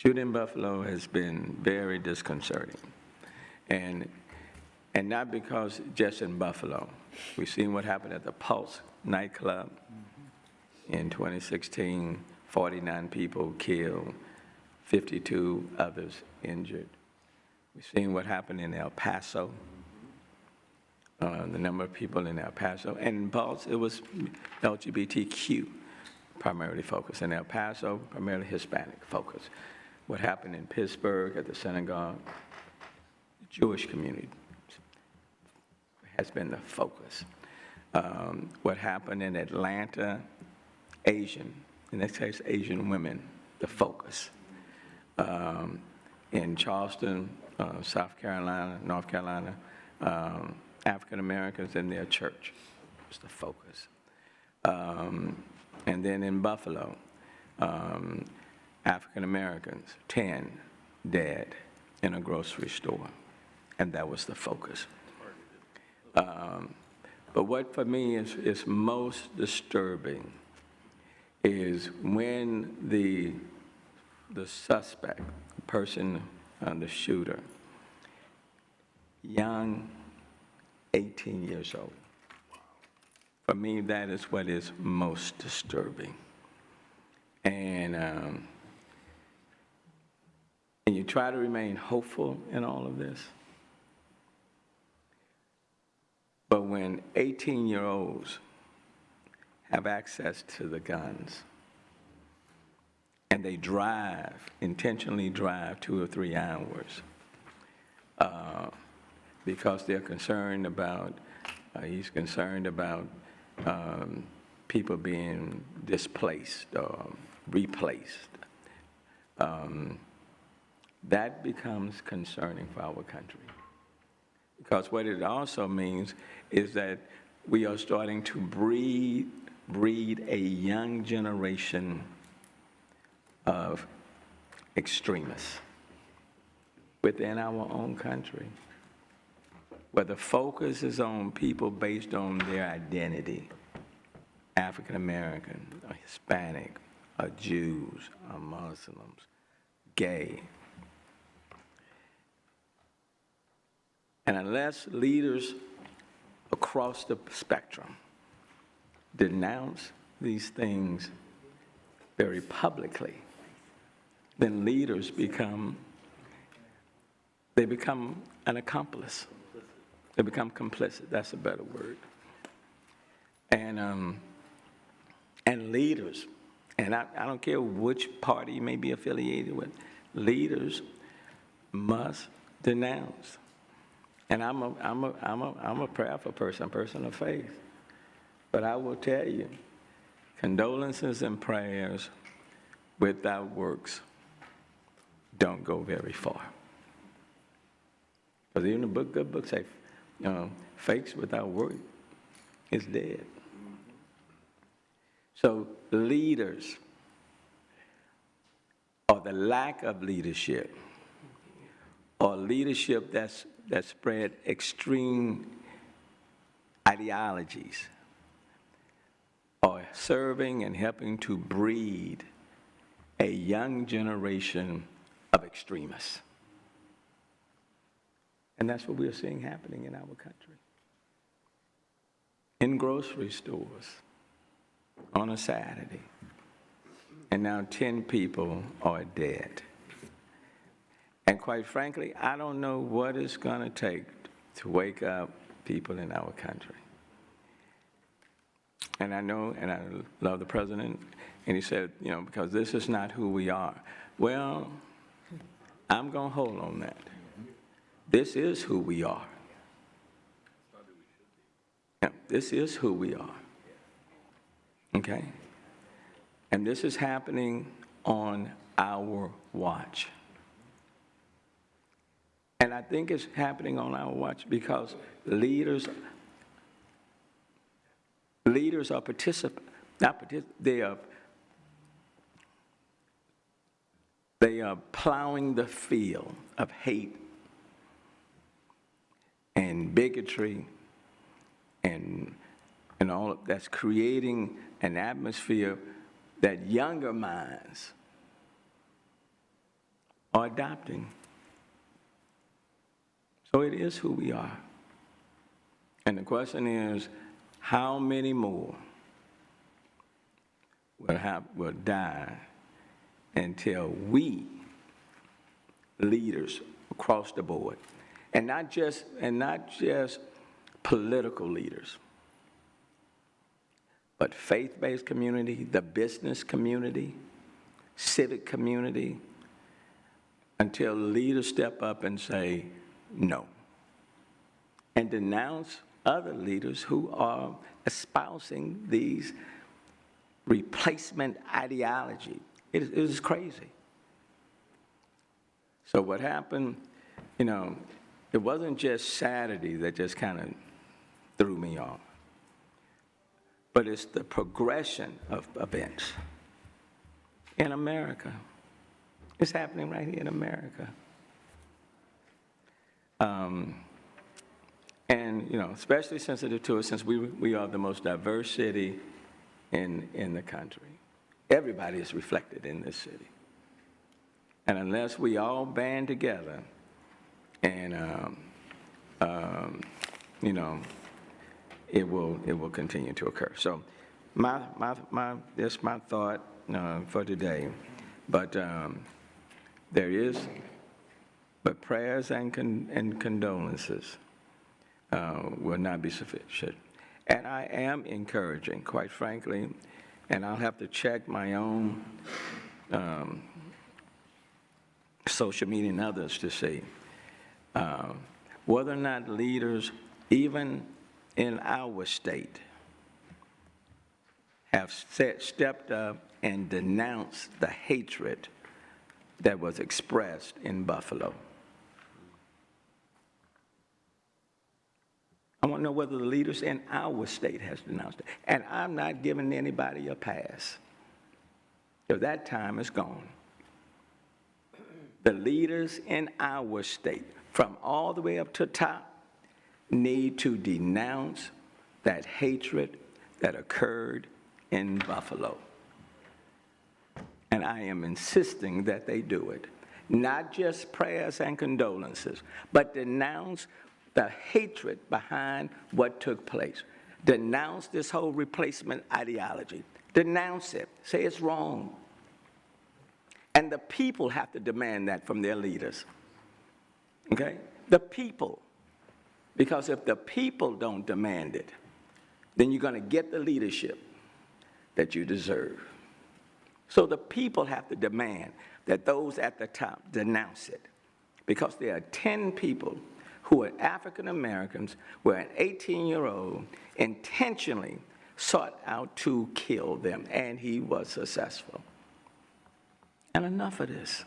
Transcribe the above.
Shooting in Buffalo has been very disconcerting. And, and not because just in Buffalo. We've seen what happened at the Pulse nightclub in 2016, 49 people killed, 52 others injured. We've seen what happened in El Paso, the number of people in El Paso. And in Pulse, it was LGBTQ primarily focused. In El Paso, primarily Hispanic focused. What happened in Pittsburgh at the synagogue, the Jewish community has been the focus. What happened in Atlanta, Asian, in this case, Asian women, the focus. In Charleston, South Carolina, North Carolina, African Americans in their church was the focus. And then in Buffalo, African Americans, 10 dead in a grocery store, and that was the focus. But what for me is most disturbing is when the suspect, the person, the shooter, young, 18 years old. For me, that is what is most disturbing. And you try to remain hopeful in all of this. But when 18-year-olds have access to the guns, and they intentionally drive 2 or 3 hours, because they're concerned about, he's concerned about people being displaced or replaced. That becomes concerning for our country. Because what it also means is that we are starting to breed a young generation of extremists within our own country, where the focus is on people based on their identity, African American, or Hispanic, or Jews, or Muslims, gay. And unless leaders across the spectrum denounce these things very publicly, then leaders become an accomplice. They become complicit. That's a better word. And leaders, and I don't care which party you may be affiliated with, leaders must denounce. And I'm a prayerful person, a person of faith. But I will tell you, condolences and prayers without works don't go very far. Because even the good book say, fakes without work is dead. So leaders, or the lack of leadership, or leadership that spread extreme ideologies, are serving and helping to breed a young generation of extremists. And that's what we are seeing happening in our country. In grocery stores on a Saturday. And now 10 people are dead. And quite frankly, I don't know what it's going to take to wake up people in our country. And I know, and I love the president, and he said, because this is not who we are. Well, I'm going to hold on that. This is who we are. Yeah, this is who we are. Okay? And this is happening on our watch. And I think it's happening on our watch because leaders are they are plowing the field of hate and bigotry and all of that's creating an atmosphere that younger minds or adopting. So it is who we are. And the question is, how many more will die until we, leaders across the board, and not just political leaders, but faith-based community, the business community, civic community, until leaders step up and say no, and denounce other leaders who are espousing these replacement ideology. It is crazy. So what happened, it wasn't just Saturday that just kind of threw me off, but it's the progression of events in America. It's happening right here in America. And, especially sensitive to it since we are the most diverse city in the country. Everybody is reflected in this city. And unless we all band together and, it will continue to occur. So that's my thought for today. But but prayers and condolences will not be sufficient. And I am encouraging, quite frankly, and I'll have to check my own social media and others to see whether or not leaders, even in our state, have stepped up and denounced the hatred that was expressed in Buffalo. I want to know whether the leaders in our state has denounced it. And I'm not giving anybody a pass, because that time is gone. The leaders in our state, from all the way up to top, need to denounce that hatred that occurred in Buffalo. And I am insisting that they do it. Not just prayers and condolences, but denounce the hatred behind what took place. Denounce this whole replacement ideology. Denounce it. Say it's wrong. And the people have to demand that from their leaders. Okay? The people. Because if the people don't demand it, then you're going to get the leadership that you deserve. So the people have to demand that those at the top denounce it. Because there are 10 people who are African Americans, where an 18-year-old intentionally sought out to kill them, and he was successful. And enough of this.